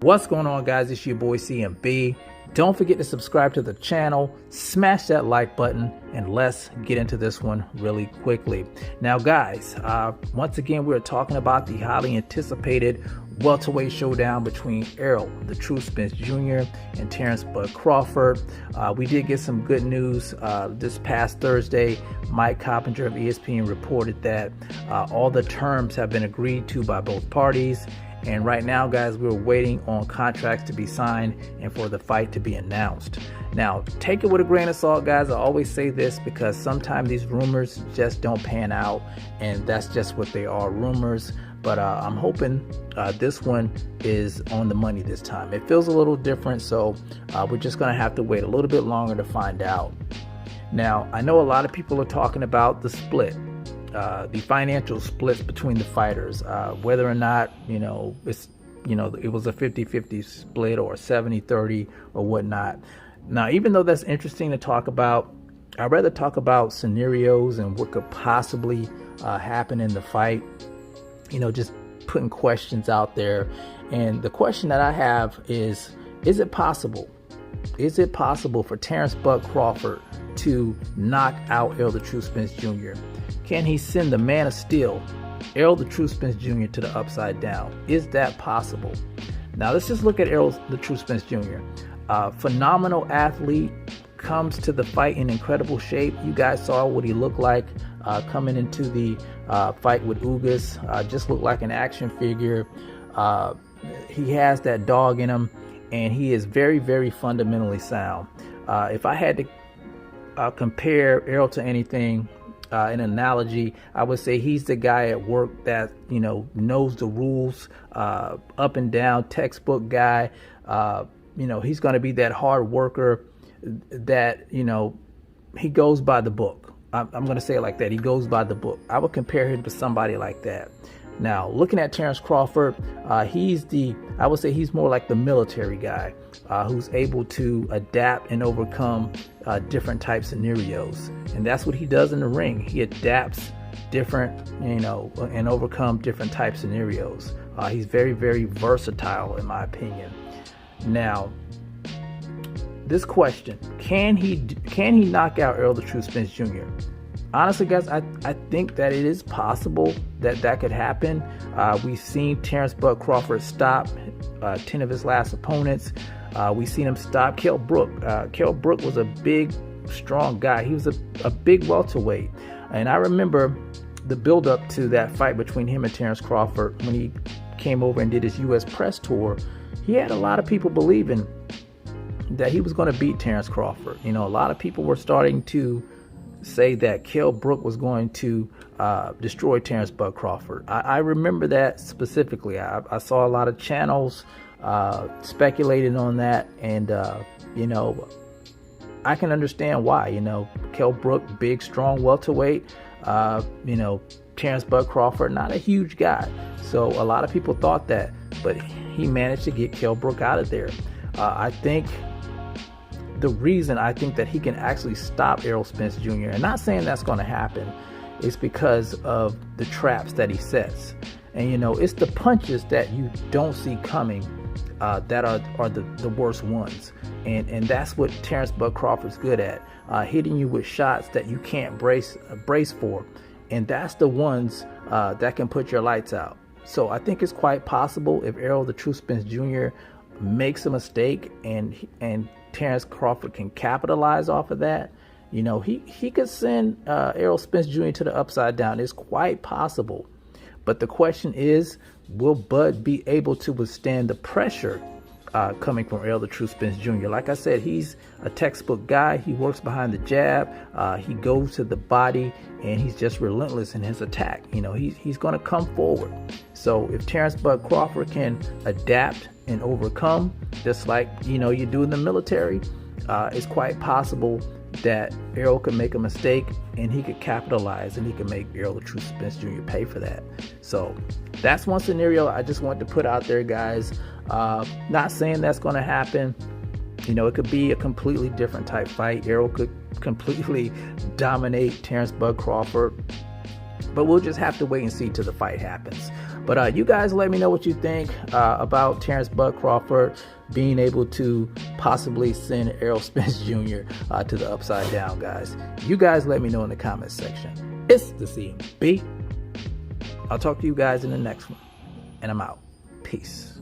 What's going on, guys? It's your boy CMB. Don't forget to subscribe to the channel, smash that like button, and let's get into this one really quickly. Now, guys, once again, we're talking about the highly anticipated welterweight showdown between Errol, the True Spence Jr., and Terence Crawford. We did get some good news this past Thursday. Mike Coppinger of ESPN reported that all the terms have been agreed to by both parties. And right now, guys, we're waiting on contracts to be signed and for the fight to be announced. Now, take it with a grain of salt, guys. I always say this because sometimes these rumors just don't pan out, and that's just what they are, rumors. But I'm hoping this one is on the money this time. It feels a little different, so we're just going to have to wait a little bit longer to find out. Now, I know a lot of people are talking about the split. The financial splits between the fighters, whether or not, it was a 50-50 split or 70-30 or whatnot. Now, even though that's interesting to talk about, I'd rather talk about scenarios and what could possibly happen in the fight, just putting questions out there. And the question that I have is it possible? Is it possible for Terence Crawford to knock out Errol the True Spence Jr.? Can he send the man of steel, Errol the True Spence Jr., to the upside down? Is that possible? Now, let's just look at Errol the True Spence Jr. Phenomenal athlete, comes to the fight in incredible shape. You guys saw what he looked like coming into the fight with Ugas. Just looked like an action figure. He has that dog in him, and he is very, very fundamentally sound. If I had to compare Errol to anything, an analogy, I would say he's the guy at work that knows the rules up and down, textbook guy. He's going to be that hard worker that he goes by the book. I'm going to say it like that. He goes by the book. I would compare him to somebody like that. Now, looking at Terence Crawford, I would say he's more like the military guy who's able to adapt and overcome different type scenarios. And that's what he does in the ring. He adapts different, and overcome different type scenarios. He's very, very versatile, in my opinion. Now, this question, can he knock out Errol the True Spence Jr.? Honestly, guys, I think that it is possible that could happen. We've seen Terence Crawford stop 10 of his last opponents. We've seen him stop Kell Brook. Kell Brook was a big, strong guy. He was a big welterweight. And I remember the build-up to that fight between him and Terence Crawford when he came over and did his U.S. press tour. He had a lot of people believing that he was going to beat Terence Crawford. A lot of people were starting to say that Kell Brook was going to destroy Terence Crawford. I remember that specifically. I saw a lot of channels speculating on that, and I can understand why. Kell Brook, big, strong welterweight. Terence Crawford, not a huge guy, so a lot of people thought that, but he managed to get Kell Brook out of there. I think the reason I think that he can actually stop Errol Spence Jr., and not saying that's going to happen, is because of the traps that he sets. And it's the punches that you don't see coming that are the worst ones. And that's what Terence Crawford's good at, hitting you with shots that you can't brace for. And that's the ones that can put your lights out. So I think it's quite possible if Errol the True Spence Jr. makes a mistake and Terence Crawford can capitalize off of that, he could send Errol Spence Jr. to the upside down. It's quite possible. But the question is, will Bud be able to withstand the pressure coming from Errol the True Spence Jr.? Like I said, he's a textbook guy. He works behind the jab. He goes to the body, and he's just relentless in his attack. He's going to come forward. So if Terence Crawford can adapt and overcome, just like you do in the military, it's quite possible that Errol could make a mistake and he could capitalize, and he could make Errol the True Spence Jr. pay for that. So that's one scenario I just wanted to put out there, guys. Not saying that's going to happen. It could be a completely different type fight. Errol could completely dominate Terence Crawford. But we'll just have to wait and see till the fight happens. But you guys let me know what you think about Terence Bud Crawford being able to possibly send Errol Spence Jr. To the upside down, guys. You guys let me know in the comments section. It's the CMB. I'll talk to you guys in the next one. And I'm out. Peace.